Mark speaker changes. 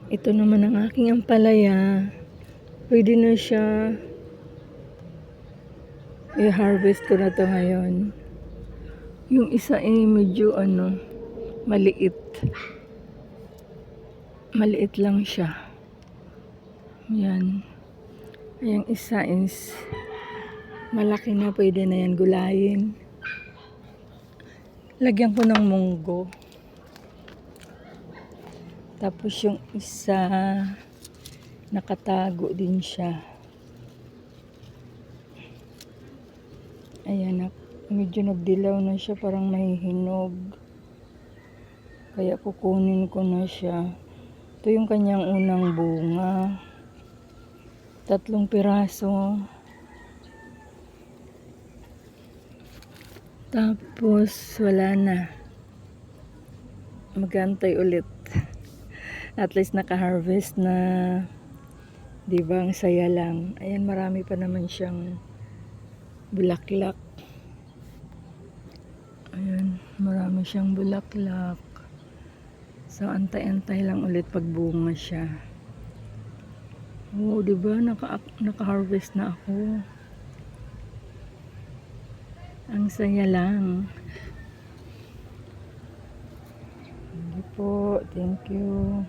Speaker 1: Ito naman ang aking ampalaya. Pwede na siya. I-harvest ko na to ngayon. Yung isa medyo maliit. Maliit lang siya. Yan. Yung isa is malaki na, pwede na yan gulayin. Lagyan ko ng munggo. Tapos yung isa, nakatago din siya. Ayan, medyo nagdilaw na siya, parang may hinog. Kaya kukunin ko na siya. Ito yung kanyang unang bunga. 3 piraso. Tapos, wala na. Magantay ulit. At least naka-harvest na. Diba, ang saya lang. Ayan, marami pa naman siyang bulaklak. Ayan, marami siyang bulaklak. So, antay-antay lang ulit pag bunga siya. Oo, diba, naka-harvest na ako. Ang saya lang. Hindi po, thank you.